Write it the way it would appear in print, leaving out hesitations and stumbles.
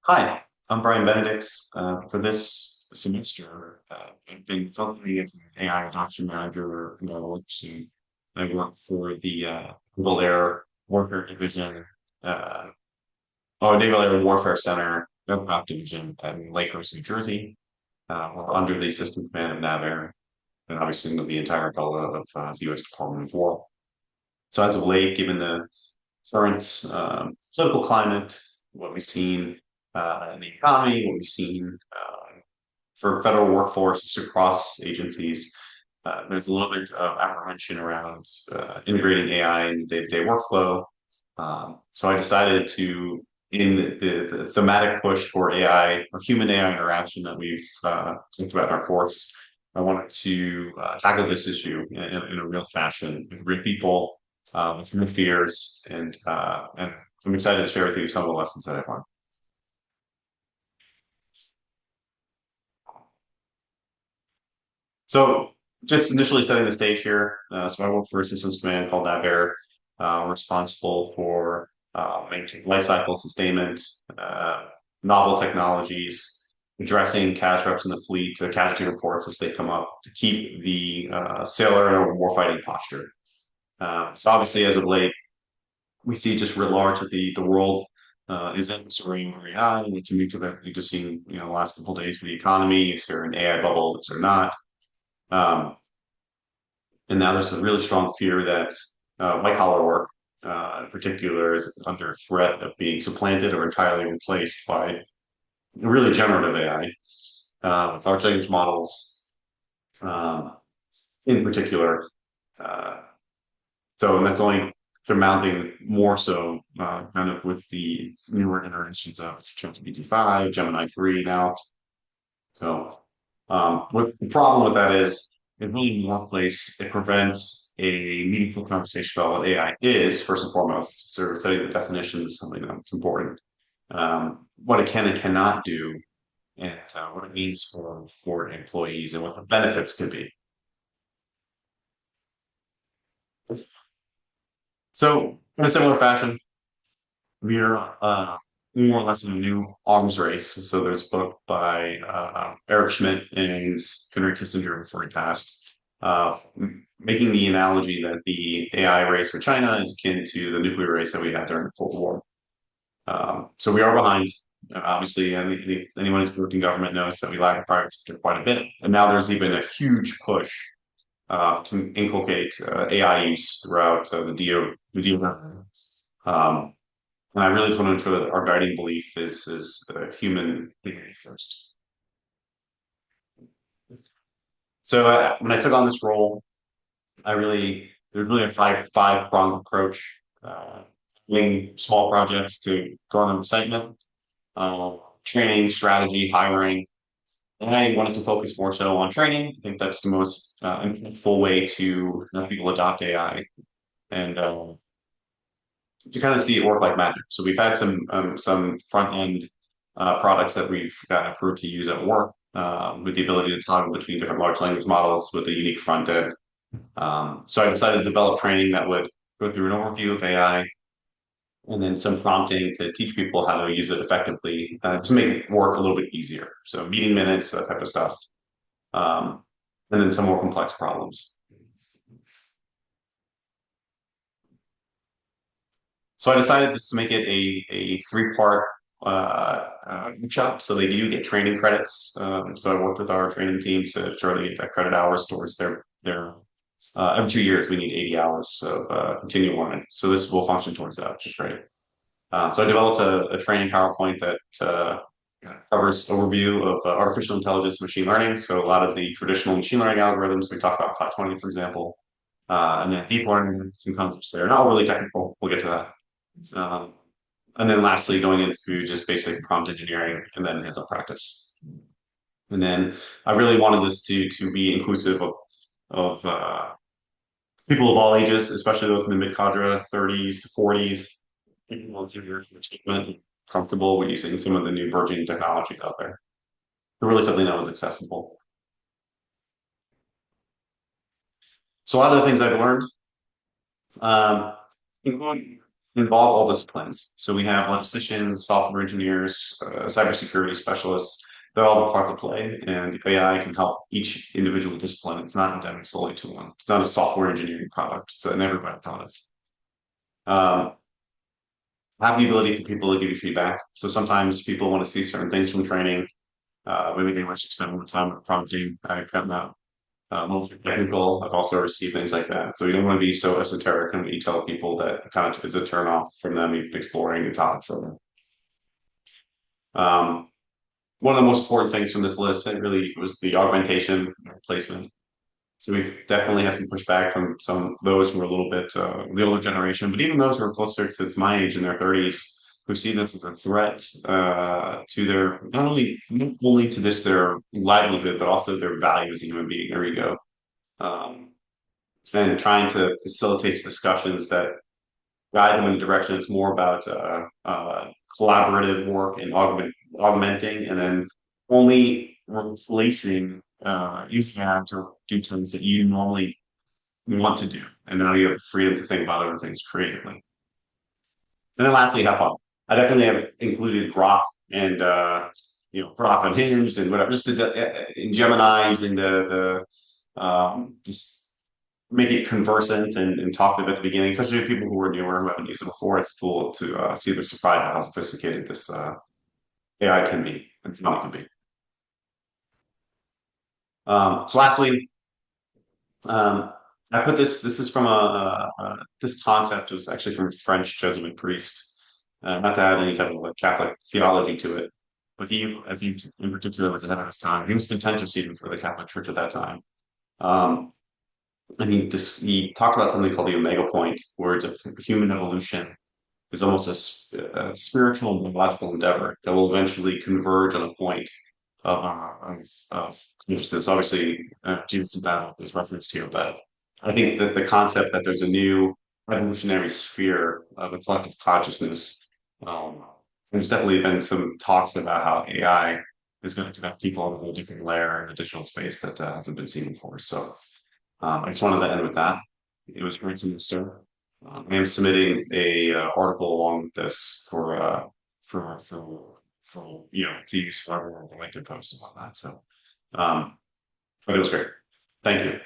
Hi, I'm Brian Benedict. For this semester, I've been focusing as an AI adoption manager role. I work for the Naval Air Warfare Division, uh, Naval Air Warfare Center Aircraft Division in Lakehurst, New Jersey. We're under the Assistant Command of NAVAIR, and obviously the entire umbrella of the U.S. Department of War. So as of late, given the current political climate, what we've seen in the economy, what we've seen for federal workforces across agencies. There's a little bit of apprehension around integrating AI in day-to-day workflow. So I decided to, in the thematic push for AI or human AI interaction that we've talked about in our course, I wanted to tackle this issue in a real fashion with real people, with real fears, and I'm excited to share with you some of the lessons that I've learned. So just initially setting the stage here. So I work for a systems command called NAVAIR. We're responsible for maintaining lifecycle sustainment, novel technologies, addressing cash reps in the fleet, casualty reports as they come up to keep the sailor in a warfighting posture. So obviously, as of late, we see just writ large that the world is entering AI. It's a mutual that we've just seen, the last couple of days with the economy. Is there an AI bubble? Is there not? Um, And now there's a really strong fear that white collar work, in particular, is under threat of being supplanted or entirely replaced by really generative AI, with large language models, um, in particular. Uh, and that's only they're mounting more so, kind of with the newer iterations of ChatGPT 5, Gemini 3 now. So, what the problem with that is, it really in the workplace, it prevents a meaningful conversation about what AI is, first and foremost. So, studying the definition is something that's important. What it can and cannot do, and what it means for employees, and what the benefits could be. So, in a similar fashion, we're more or less in a new arms race. So there's a book by Eric Schmidt and Henry Kissinger before he passed, making the analogy that the AI race with China is akin to the nuclear race that we had during the Cold War. So we are behind. Obviously, anyone who's worked in government knows that we lag in private sector quite a bit. And now there's even a huge push to inculcate AI use throughout the DO. Um, and I really just want to ensure that our guiding belief is human dignity first. So when I took on this role, there's really a five pronged approach. Doing small projects to garner excitement, training, strategy, hiring. And I wanted to focus more so on training. I think that's the most full way to have people adopt AI and to kind of see it work like magic. So we've had some front end products that we've gotten approved to use at work, with the ability to toggle between different large language models with a unique front end. So I decided to develop training that would go through an overview of AI and then some prompting to teach people how to use it effectively, to make it work a little bit easier. So meeting minutes, that type of stuff, um, and then some more complex problems. So I decided just to make it a three-part workshop. So they do get training credits. So I worked with our training team to ensure they get credit hours towards their every 2 years we need 80 hours of continual learning. So this will function towards that, which is great. So I developed a training PowerPoint that covers overview of artificial intelligence and machine learning. So a lot of the traditional machine learning algorithms we talked about 520, for example, and then deep learning, some concepts there. Not overly technical. We'll get to that. Um, and then lastly, going into just basic prompt engineering and then hands-on practice. And then I really wanted this to be inclusive of people of all ages, especially those in the mid cadre, 30s to 40s, people with years of achievement, comfortable with using some of the new burgeoning technologies out there. But really something that was accessible. So a lot of the things I've learned, um, involve all disciplines. So we have logisticians, software engineers, cybersecurity specialists. They're all the parts of play, and AI can help each individual discipline. It's not endemic solely to one. It's not a software engineering product. It's an everybody product. Um, have the ability for people to give you feedback. So sometimes people want to see certain things from training. Maybe they wish to spend more time with prompting. I've gotten that more technical. I've also received things like that. So you don't want to be so esoteric and you tell people that kind of it's a turn off from them even exploring the topic further. Um, One of the most important things from this list, it really was the augmentation and replacement. So we've definitely had some pushback from some those who are a little bit the older generation, but even those who are closer to my age in their 30s, who see this as a threat to their not only to this their livelihood, but also their value as a human being, their ego, um, and trying to facilitate discussions that guide them in a direction that's more about collaborative work and augmenting, and then only replacing using AI to do things that you normally want to do, and now you have the freedom to think about other things creatively. And then lastly, have fun. I definitely have included Grok and Grok Unhinged and whatever, just in Gemini using the just make it conversant and talkative at the beginning, especially with people who are newer who haven't used it before. It's cool to see they're surprised at how sophisticated this AI can be and fun it can be. So lastly, um, I put this. This is from this concept was actually from a French Jesuit priest. Not to add any type of like Catholic theology to it, but he, I think, in particular, was ahead of his time. He was contentious even for the Catholic Church at that time. Um, and he talked about something called the Omega Point, where it's a human evolution is almost a spiritual and biological endeavor that will eventually converge on a point of consciousness. Obviously, Jesus and battle is referenced here, but I think that the concept that there's a new evolutionary sphere of a collective consciousness. Um, there's definitely been some talks about how AI is going to connect people on a whole different layer in the digital space that hasn't been seen before. So I just wanted to end with that. It was great to Mr. I am submitting a article along with this for to use for the LinkedIn post and whatnot. So, um, but it was great. Thank you.